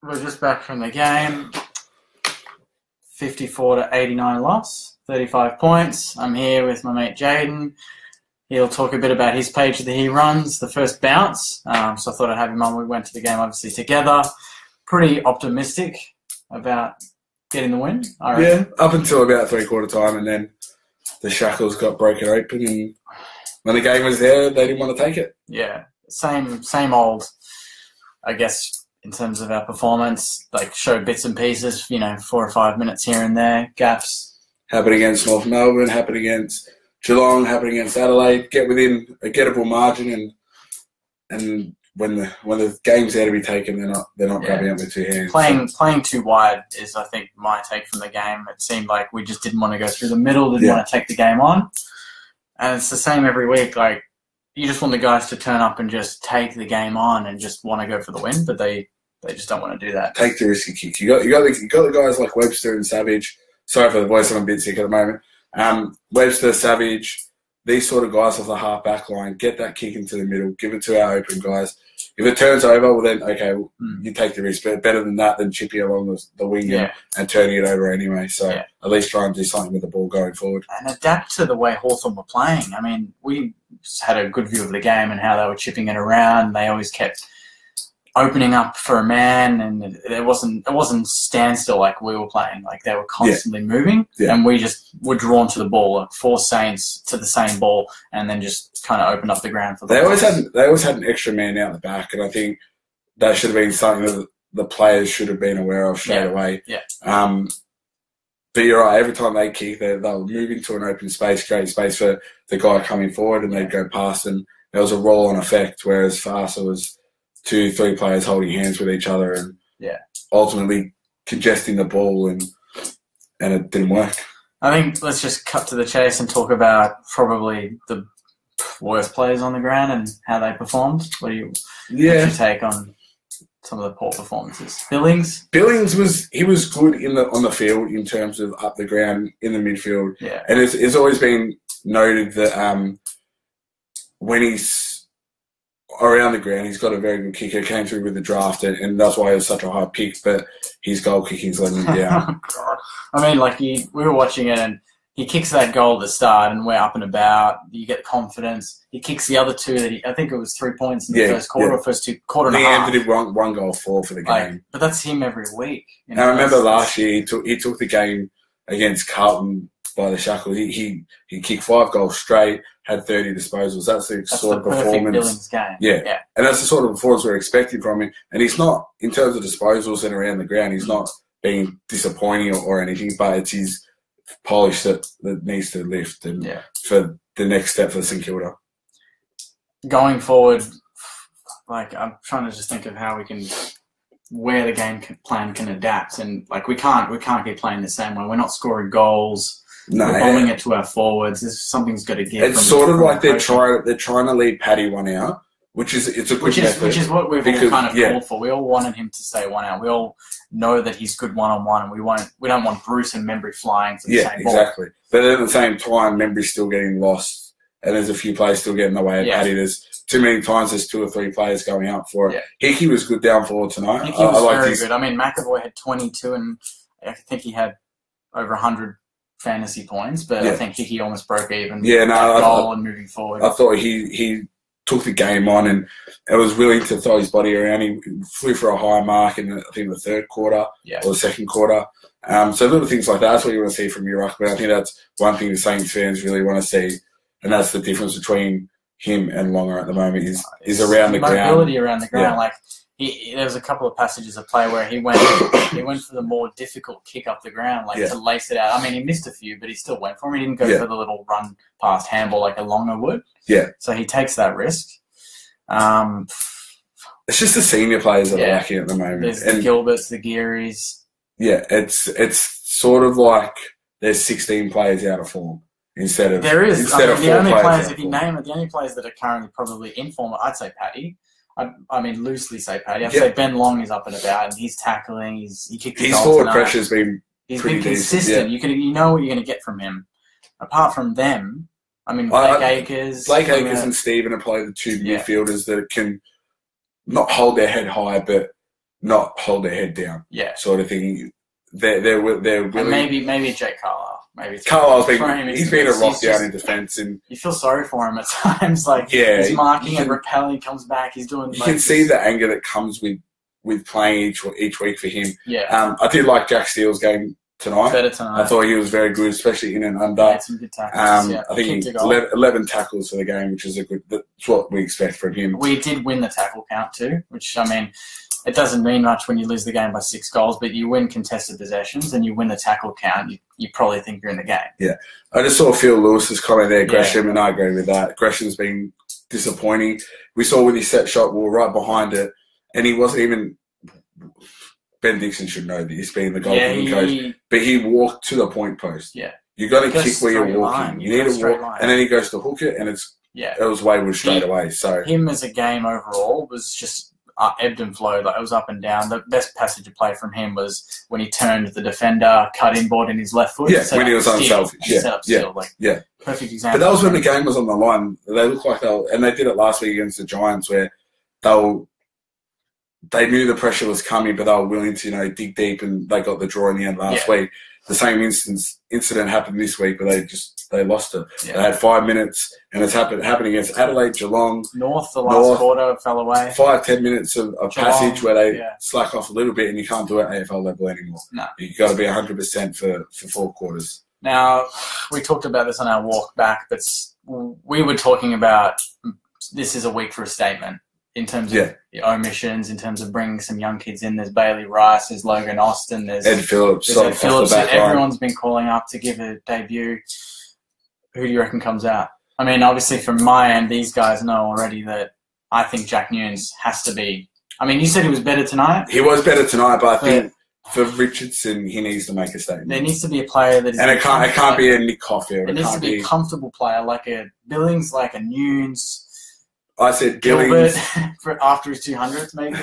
we're just back from the game. 54-89 loss, 35 points. I'm here with my mate Jaden. He'll talk a bit about his page that he runs, the first bounce. So I thought I'd have him on. We went to the game, obviously, together. Pretty optimistic about getting the win, I reckon. Yeah, up until about three-quarter time, and then the shackles got broken open, and when the game was there, they didn't want to take it. Yeah, same old, I guess, in terms of our performance, like showed bits and pieces, 4 or 5 minutes here and there, gaps. Happened against North Melbourne, happened against Geelong, happened against Adelaide, get within a gettable margin, and when the game's there to be taken, they're not grabbing it with two hands. Playing too wide is, I think, my take from the game. It seemed like we just didn't want to go through the middle, didn't want to take the game on. And it's the same every week. Like, you just want the guys to turn up and just take the game on and just want to go for the win, but they just don't want to do that. Take the risky kick. You got the guys like Webster and Savage. Sorry for the voice, I'm a bit sick at the moment. Webster, Savage, these sort of guys off the half back line, get that kick into the middle, give it to our open guys. If it turns over, well then, okay, you take the risk. But better than that than chipping along the wing and turning it over anyway. So at least try and do something with the ball going forward. And adapt to the way Hawthorn were playing. I mean, we had a good view of the game and how they were chipping it around. They always kept opening up for a man, and it wasn't standstill like we were playing. Like, they were constantly moving, and we just were drawn to the ball, like 4 Saints to the same ball, and then just kind of opened up the ground for them. They always had an extra man out the back, and I think that should have been something that the players should have been aware of straight away. Yeah. But you're right, every time they kick, they'll move into an open space, create space for the guy coming forward, and they'd go past, and there was a roll-on effect, whereas fast it was 2-3 players holding hands with each other and ultimately congesting the ball, and it didn't work. I think let's just cut to the chase and talk about probably the worst players on the ground and how they performed. What's your take on some of the poor performances? Billings was good on the field in terms of up the ground in the midfield. Yeah. And it's always been noted that when he's around the ground, he's got a very good kicker. Came through with the draft, and that's why he was such a high pick. But his goal kicking's letting him down. God. I mean, like, we were watching it, and he kicks that goal at the start, and we're up and about. You get confidence. He kicks the other two that I think it was 3 points in the first quarter, or first quarter and a half. He did one goal for the game. But that's him every week. I remember last year he took the game against Carlton by the shackles. He kicked 5 goals straight, had 30 disposals. That's the sort of performance. Billings game. Yeah. And that's the sort of performance we're expecting from him. And he's not, in terms of disposals and around the ground, he's not being disappointing or anything, but it's his polish that needs to lift for the next step for St Kilda. Going forward, like, I'm trying to just think of how we can, where the game plan can adapt, and like we can't keep playing the same way. We're not scoring goals. No, we're bombing it to our forwards. Something's got to give. It's sort of like they're trying to leave Paddy one out, which is a good method. Which is what we've all kind of called for. We all wanted him to stay one out. We all know that he's good one-on-one, and we don't want Bruce and Membry flying for the same ball. Exactly. But at the same time, Membry's still getting lost, and there's a few players still getting away at Paddy. There's too many times there's 2 or 3 players going out for it. Yeah. Hickey was good down forward tonight. Hickey was very good. I mean, McAvoy had 22, and I think he had over 100 fantasy points, but I think Hickey almost broke even. Yeah, goal and moving forward. I thought he took the game on and was willing to throw his body around. He flew for a high mark in I think the third quarter or the second quarter. So little things like that. That's what you want to see from your ruck. But I think that's one thing the Saints fans really want to see, and that's the difference between him and Longer at the moment is around the ground. Mobility around the ground. Like, there was a couple of passages of play where he went for the more difficult kick up the ground, to lace it out. I mean, he missed a few, but he still went for him. He didn't go for the little run past handball like a Longer would. Yeah. So he takes that risk. It's just the senior players that are lacking at the moment. There's the Gilberts, the Gearys. Yeah, it's sort of like there's 16 players out of form instead of there is. Instead of the 4 only players, if you name it, the only players that are currently probably in form, I'd say Paddy. I mean, loosely say Paddy. I'd say Ben Long is up and about, and he's tackling. He kicked his forward pressure's been He's pretty been consistent. decent, You know what you're going to get from him. Apart from them, I mean, Blake Acres and Stephen are probably the 2 midfielders that can not hold their head high, but not hold their head down, sort of thing. They're willing. And maybe Jake Carlisle. Maybe Carlisle's he's been a lockdown in defence, and you feel sorry for him at times. Like he's marking and repelling, comes back. He's doing. You can see the anger that comes with playing each week for him. Yeah. I did like Jack Steele's game tonight. Better tonight. I thought he was very good, especially in and under. Made some good tackles. I think 11 tackles for the game, which is that's what we expect from him. We did win the tackle count too, which I mean. It doesn't mean much when you lose the game by 6 goals, but you win contested possessions and you win the tackle count, you probably think you're in the game. Yeah. I just saw Phil Lewis's comment there, Gresham, and I agree with that. Gresham's been disappointing. We saw with his set shot, we were right behind it, and he wasn't even... Ben Dixon should know this, being the goalkeeping coach, but he walked to the point post. Yeah. You got to kick where you're walking. You need to walk, and then he goes to hook it, and it was wayward straight away. So him as a game overall was just... ebbed and flowed, like it was up and down. The best passage of play from him was when he turned the defender, cut inboard in his left foot. Yeah, when he was unselfish. Perfect example. But that was when the game was on the line. They looked like and they did it last week against the Giants, where they knew the pressure was coming, but they were willing to dig deep, and they got the draw in the end last week. The same incident happened this week, but they lost it. Yeah. They had 5 minutes, and it's happened against Adelaide, Geelong. North, the last quarter fell away. 5-10 minutes of passage where they slack off a little bit, and you can't do it at AFL level anymore. No. You've got to be 100% for 4 quarters. Now, we talked about this on our walk back, but we were talking about this is a week for a statement. In terms of the omissions, in terms of bringing some young kids in, there's Bailey Rice, there's Logan Austin, there's Ed Phillips. Everyone's been calling up to give a debut. Who do you reckon comes out? I mean, obviously from my end, these guys know already that I think Jack Nunes has to be. I mean, you said he was better tonight. He was better tonight, but I think for Richardson, he needs to make a statement. There needs to be a player that is... And it can't be a Nick Caulfield. It needs to be a comfortable player, like a Billings, like a Nunes... I said Billings for after his 200th, maybe,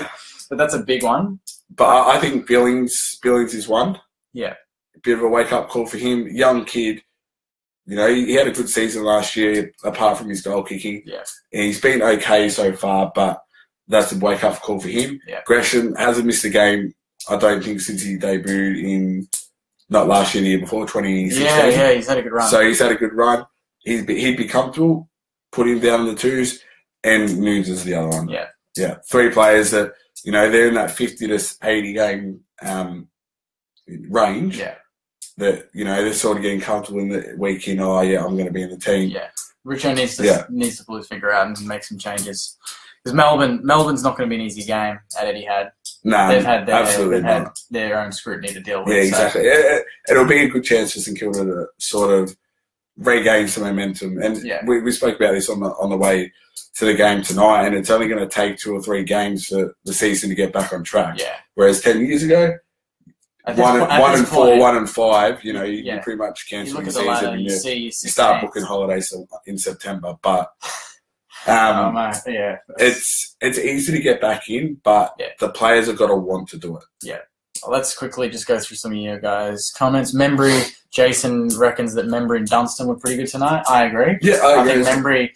but that's a big one. But I think Billings is one. Yeah, a bit of a wake up call for him. Young kid, he had a good season last year, apart from his goal kicking. Yeah, and he's been okay so far, but that's a wake up call for him. Yeah, Gresham hasn't missed a game. I don't think since he debuted in not last year, the year before, 2016. Yeah, he's had a good run. So he's had a good run. He'd be comfortable. Put him down in the twos. And Nunes is the other one. Yeah. 3 players that, they're in that 50 to 80 game range. Yeah. That, they're sort of getting comfortable in the week in, I'm going to be in the team. Yeah. Richo needs to pull his finger out and make some changes. Because Melbourne's not going to be an easy game at Etihad. No, they've had their own scrutiny to deal with. Yeah, exactly. So. It'll be a good chance for St Kilda to sort of regain some momentum. And we spoke about this on the way to the game tonight, and it's only going to take 2 or 3 games for the season to get back on track. Yeah. Whereas 10 years ago, 1 and 4, 1 and 5, you pretty much cancel the season. Ladder, and you start games. Booking holidays in September. But it's easy to get back in, but the players have got to want to do it. Yeah. Well, let's quickly just go through some of you guys' comments. Membry, Jason reckons that Membry and Dunstan were pretty good tonight. I agree. Yeah, I agree. think Membry,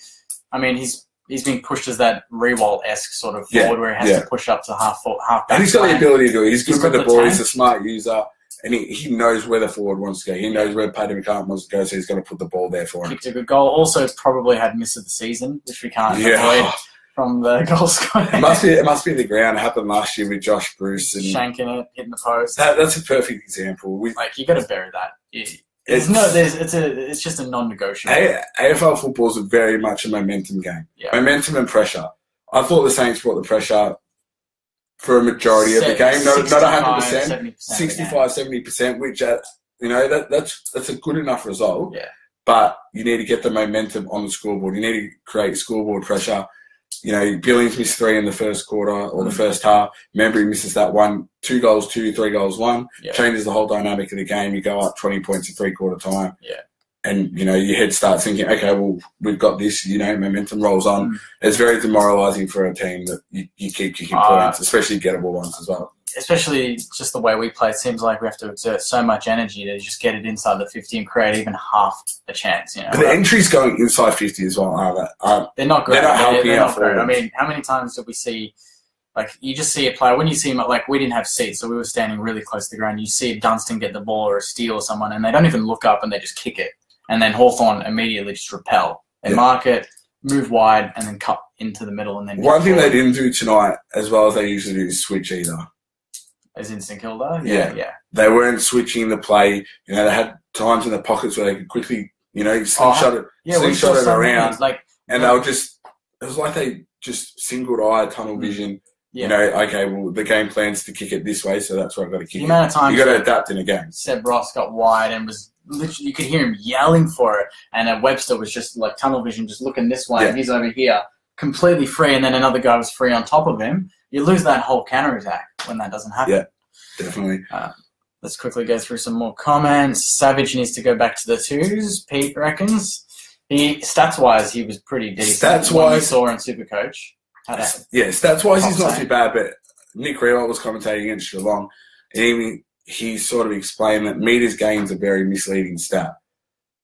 he's being pushed as that Rewalt-esque sort of forward where he has to push up to half back. And he's got the ability to do it. He's good with the ball. He's a smart user. And he knows where the forward wants to go. He knows where Paddy McCartan wants to go, so he's going to put the ball there for him. Kicked a good goal. Also, probably had miss of the season, which we can't avoid from the goal scorer. It must be the ground. It happened last year with Josh Bruce. And shanking it, hitting the post. That's a perfect example. You got to bury that. It's just a non-negotiable. AFL football is very much a momentum game. Yeah. Momentum and pressure. I thought the Saints brought the pressure for a majority of the game, not 100%, 65, 70%, which that's a good enough result. Yeah. But you need to get the momentum on the scoreboard. You need to create scoreboard pressure. Billings missed 3 in the first quarter or the first half. Membry misses that 1. 2 goals, 2, 3 goals, 1. Yeah. Changes the whole dynamic of the game. You go up 20 points in 3-quarter time. Yeah. And, your head starts thinking, okay, well, we've got this, momentum rolls on. It's very demoralising for a team that you keep kicking points, especially gettable ones as well. Especially just the way we play. It seems like we have to exert so much energy to just get it inside the 50 and create even half a chance. But the entries going inside 50 as well, aren't they? They're not great. They're not helping they're our not great. forwards. How many times did we see Like, you just see a player, when you see him, like, we didn't have seats, so we were standing really close to the ground. You see Dunstan get the ball or a steal or someone, and they don't even look up and they just kick it. And then Hawthorn immediately just repel. They mark it, move wide, and then cut into the middle. And then one thing they didn't do tonight, as well as they usually do, is switch either. As in St Kilda? Yeah. They weren't switching the play. You know, they had times in the pockets where they could quickly, you know, slingshot it around. And they were just, it was like they just singled-eye tunnel vision. Yeah. You know, okay, well, the game plan's to kick it this way, so that's where I've got to kick it. The amount of times you got to adapt in a game. Seb Ross got wide and was literally, you could hear him yelling for it, and Webster was just like tunnel vision, just looking this way, and he's over here, completely free, and then another guy was free on top of him. You lose that whole counter-attack when that doesn't happen. Yeah, definitely. Let's quickly go through some more comments. Savage needs to go back to the twos, Pete reckons. Stats-wise, he was pretty decent. Stats-wise, we saw in Supercoach. Stats-wise, he's not too bad, but Nick Rewalt was commentating against Geelong, and he sort of explained that meters gained a very misleading stat.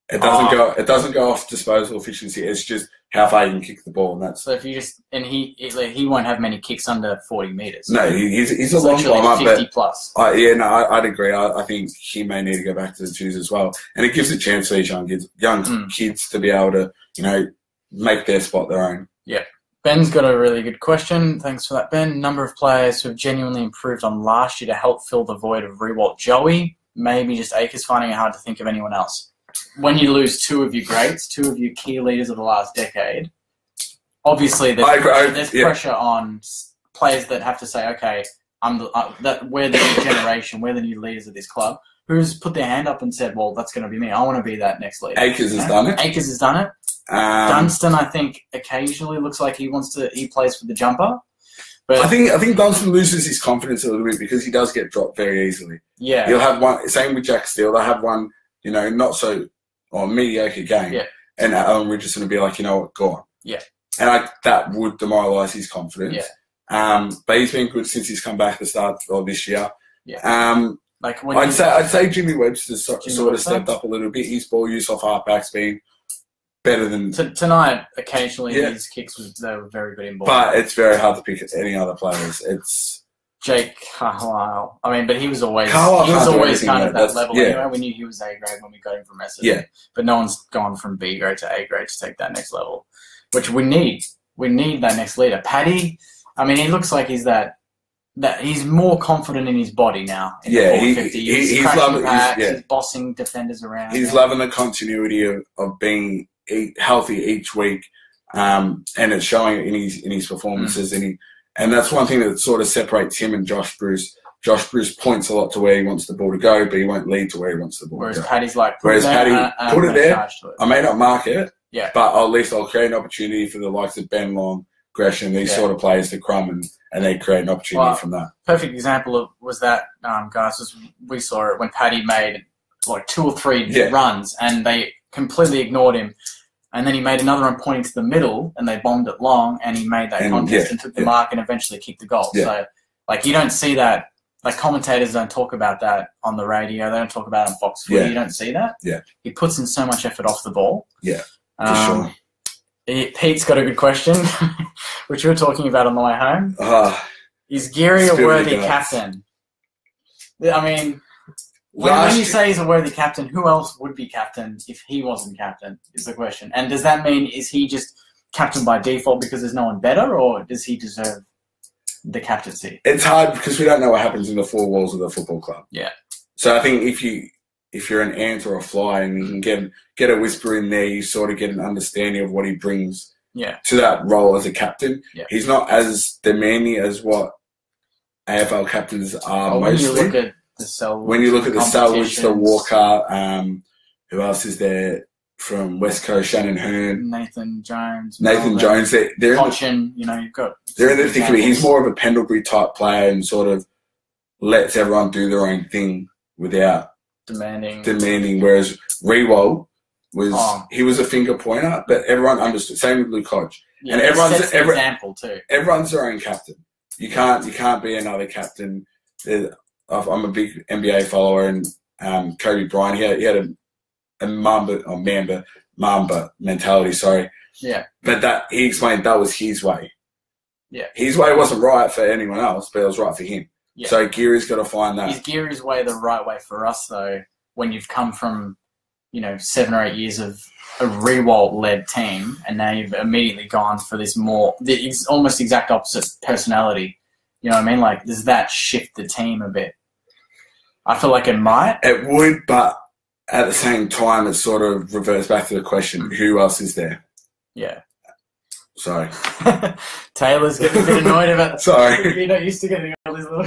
It doesn't go off disposal efficiency. It's just how far you can kick the ball, and that's. So if you just he won't have many kicks under 40 meters. No, he's a long time up, 50 plus. I'd agree. I think he may need to go back to the twos as well, and it gives a chance for these young kids to be able to, you know, make their spot their own. Yeah. Ben's got a really good question. Thanks for that, Ben. Number of players who have genuinely improved on last year to help fill the void of Rewalt Joey. Maybe just Akers finding it hard to think of anyone else. When you lose two of your greats, two of your key leaders of the last decade, obviously there's pressure on players that have to say, okay, we're the new generation, we're the new leaders of this club. Who's put their hand up and said, well, that's going to be me. I want to be that next leader. Akers has done it. Akers has done it. Dunstan, I think, occasionally looks like he plays for the jumper. But I think Dunstan loses his confidence a little bit because he does get dropped very easily. Yeah. He'll have one, same with Jack Steele, they'll have one, you know, not so, or mediocre game. Yeah. And Alan Richardson will be like, you know what, go on. Yeah. And that would demoralise his confidence. Yeah. But he's been good since he's come back at the start of this year. Yeah. I'd say Jimmy Webster's sort of stepped up a little bit. His ball use off halfback's been better than tonight. Occasionally, his kicks they were very good in ball. But it's very hard to pick any other players. It's Jake Carlisle. I mean, but he was always kind of that level. Anyway, we knew he was A grade when we got him from Essendon. Yeah. But no one's gone from B grade to A grade to take that next level, which we need. We need that next leader. Paddy. I mean, he looks like he's that he's more confident in his body now. He's loving he's bossing defenders around. He's loving the continuity of being healthy each week, and it's showing in his performances. And that's one thing that sort of separates him and Josh Bruce. Josh Bruce points a lot to where he wants the ball to go, but he won't lead to where he wants the ball to go. Paddy's like, put it there. I may not mark it, but at least I'll create an opportunity for the likes of Ben Long, Gresham, these sort of players to crumb and they create an opportunity from that. Perfect example was that, guys, we saw it when Paddy made like 2 or 3 runs and they completely ignored him. And then he made another one pointing to the middle and they bombed it long and he made that contest and took the mark and eventually kicked the goal. Yeah. So, like, you don't see that. Like, commentators don't talk about that on the radio. They don't talk about it on Fox Footy. You don't see that. Yeah. He puts in so much effort off the ball. Yeah, for sure. Pete's got a good question, which we were talking about on the way home. Is Geary a worthy captain? I mean, when you say he's a worthy captain, who else would be captain if he wasn't captain, is the question. And does that mean, is he just captain by default because there's no one better, or does he deserve the captaincy? It's hard because we don't know what happens in the 4 walls of the football club. Yeah. So I think if you're an ant or a fly and you can get a whisper in there, you sort of get an understanding of what he brings to that role as a captain. Yeah. He's not as demanding as what AFL captains are mostly. When you look at the Selwich, the Walker, who else is there from West Coast? Shannon Hearn, Nathan Jones. They're Cochin, you've got. They're in the thick of it. He's more of a Pendlebury type player and sort of lets everyone do their own thing without demanding. Whereas Rewalt he was a finger pointer, but everyone understood. Same with Luke Hodge, and everyone's example too. Everyone's their own captain. You can't be another captain. I'm a big NBA follower, and Kobe Bryant, he had a Mamba mentality, sorry. Yeah. But he explained that was his way. Yeah. His way wasn't right for anyone else, but it was right for him. Yeah. So Geary's got to find that. Is Geary's way the right way for us, though, when you've come from, 7 or 8 years of a Rewalt-led team, and now you've immediately gone for this almost exact opposite personality? You know what I mean? Like, does that shift the team a bit? I feel like it might. It would, but at the same time, it sort of reverts back to the question, who else is there? Yeah. Sorry. Taylor's getting a bit annoyed about that. Sorry. You're not used to getting all these little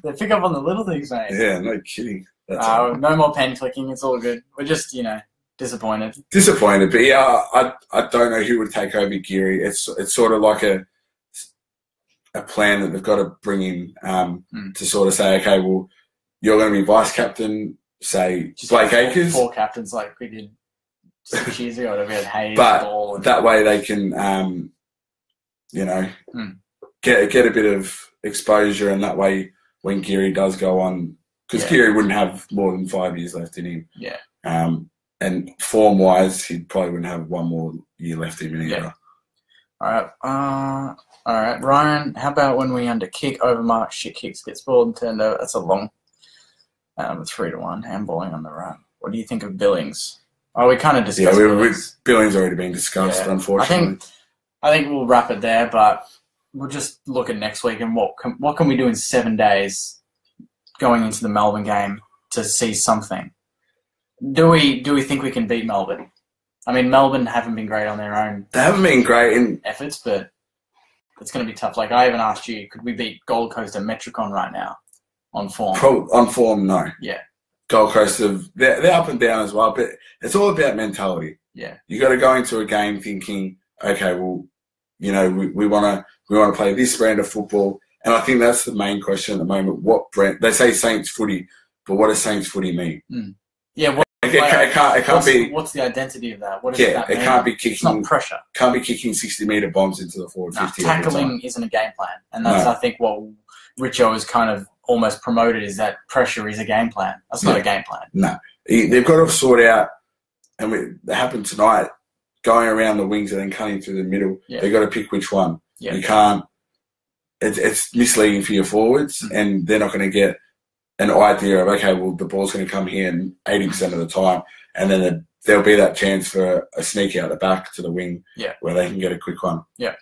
They pick up on the little things, mate. Yeah, no kidding. No more pen clicking. It's all good. We're just, disappointed. Disappointed, but yeah, I don't know who would take over Geary. It's sort of like a plan that they've got to bring in to sort of say, okay, well, you're going to be vice captain, say Just Blake Acres. 4 captains like we did 6 years ago. We had Hayes, But Ball, and that way they can, get a bit of exposure, and that way when Geary does go on, because Geary wouldn't have more than 5 years left in him. Yeah. And form-wise, he probably wouldn't have one more year left in him either. Yeah. All right, Ryan, how about when we under kick, overmark, shit kicks, gets balled and turned over? That's a long 3-1, handballing on the run. What do you think of Billings? Oh, we kind of discussed Billings. Billings already been discussed, unfortunately. I think we'll wrap it there, but we'll just look at next week and what can we do in 7 days going into the Melbourne game to see something. Do we think we can beat Melbourne? I mean, Melbourne haven't been great on their own. They haven't been great in efforts, but it's going to be tough. Like, I even asked you, could we beat Gold Coast and Metricon right now on form? On form, no. Yeah. Gold Coast, they're up and down as well, but it's all about mentality. Yeah. You got to go into a game thinking, okay, well, we want to play this brand of football, and I think that's the main question at the moment. What brand? They say Saints footy, but what does Saints footy mean? Yeah. It can't be. What's the identity of that? What does that mean? It can't be kicking. It's not pressure. Can't be kicking 60-metre bombs into the forward 50. Tackling isn't a game plan, and that's I think what Richo has kind of almost promoted is that pressure is a game plan. That's not a game plan. No, they've got to sort out, and it happened tonight. Going around the wings and then cutting through the middle, they've got to pick which one. Yeah. You can't. It's misleading for your forwards, and they're not going to get an idea of, okay, well, the ball's going to come here 80% of the time, and then there'll be that chance for a sneak out the back to the wing where they can get a quick one. Yeah.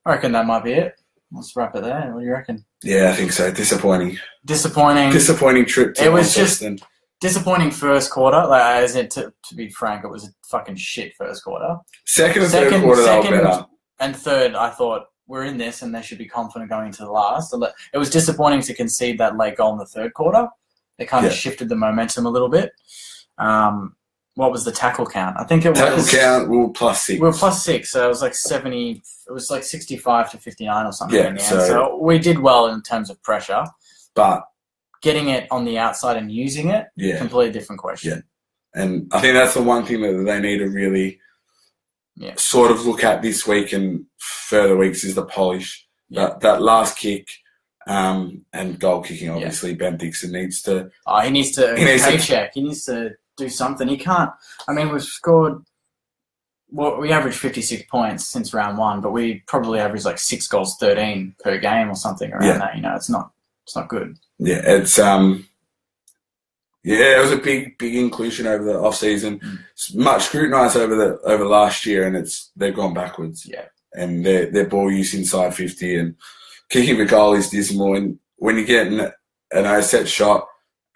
I reckon that might be it. Let's wrap it there. What do you reckon? Yeah, I think so. Disappointing trip to Launceston. Just disappointing first quarter. Like, to be frank, it was a fucking shit first quarter. Second and third quarter, they were better. And third, I thought, we're in this and they should be confident going into the last. It was disappointing to concede that late goal in the third quarter. It kind of shifted the momentum a little bit. What was the tackle count? I think it was... Tackle count, we were +6. We were +6, so it was like 70... It was like 65 to 59 or something in the end. So we did well in terms of pressure. But... getting it on the outside and using it, completely different question. Yeah. And I think that's the one thing that they need to really sort of look at this week and further weeks is the polish. Yeah. That last kick and goal kicking, obviously, Ben Dixon needs to... Oh, he needs to paycheck. He needs to do something. He can't... I mean, we've scored... Well, we averaged 56 points since round 1, but we probably averaged like 6 goals 13 per game or something around that. It's not good. Yeah, it's it was a big inclusion over the off season. It's much scrutinised over last year, and they've gone backwards. Yeah, and their ball use inside 50 and kicking the goal is dismal. And when you get an set shot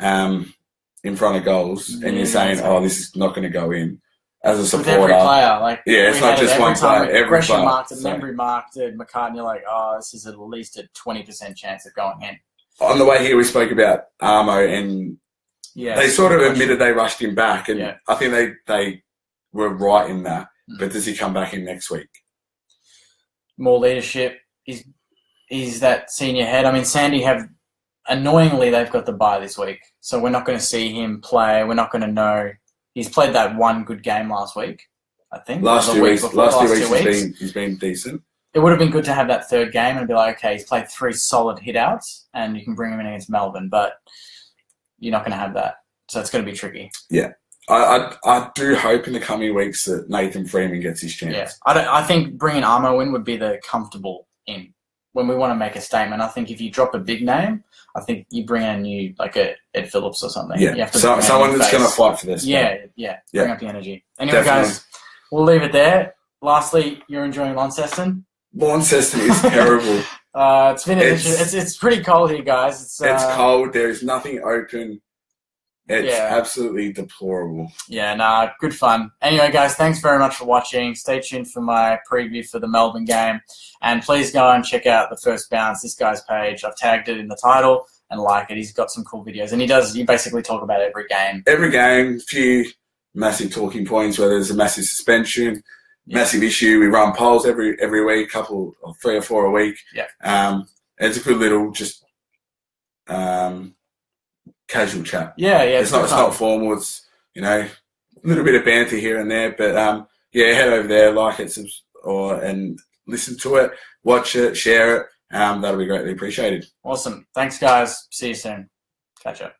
in front of goals, and you're saying, "Oh, this is not going to go in," as a supporter, with every player, it's not just one player. Every player marked it, Membry marked it, McCartney, you're like, "Oh, this is at least a 20% chance of going in." On the way here, we spoke about Armo, and they sort of admitted they rushed him back, and I think they were right in that. But does he come back in next week? More leadership. He's that senior head. I mean, Sandy annoyingly, they've got the bye this week, so we're not going to see him play. We're not going to know. He's played that one good game last week, I think. Last 2 weeks he's been decent. It would have been good to have that third game and be like, okay, he's played 3 solid hit-outs and you can bring him in against Melbourne, but you're not going to have that. So it's going to be tricky. Yeah. I do hope in the coming weeks that Nathan Freeman gets his chance. Yeah, I think bringing Armo in would be the comfortable in when we want to make a statement. I think if you drop a big name, I think you bring in a new, like a Ed Phillips or something. Yeah, you have to someone that's going to fight for this. Yeah. Bring up the energy. Anyway, Definitely. guys, we'll leave it there. Lastly, you're enjoying Launceston? Launceston is terrible. It's pretty cold here, guys. It's cold. There is nothing open. It's absolutely deplorable. Yeah, good fun. Anyway, guys, thanks very much for watching. Stay tuned for my preview for the Melbourne game. And please go and check out the First Bounce, this guy's page. I've tagged it in the title and like it. He's got some cool videos. And you basically talk about every game. Every game, few massive talking points, whether there's a massive suspension, massive issue. We run polls every week, 3 or 4 a week. Yeah. It's a good little just casual chat. Yeah. It's not formal. It's, a little bit of banter here and there. But head over there, like it, and listen to it, watch it, share it. That'll be greatly appreciated. Awesome. Thanks, guys. See you soon. Catch up.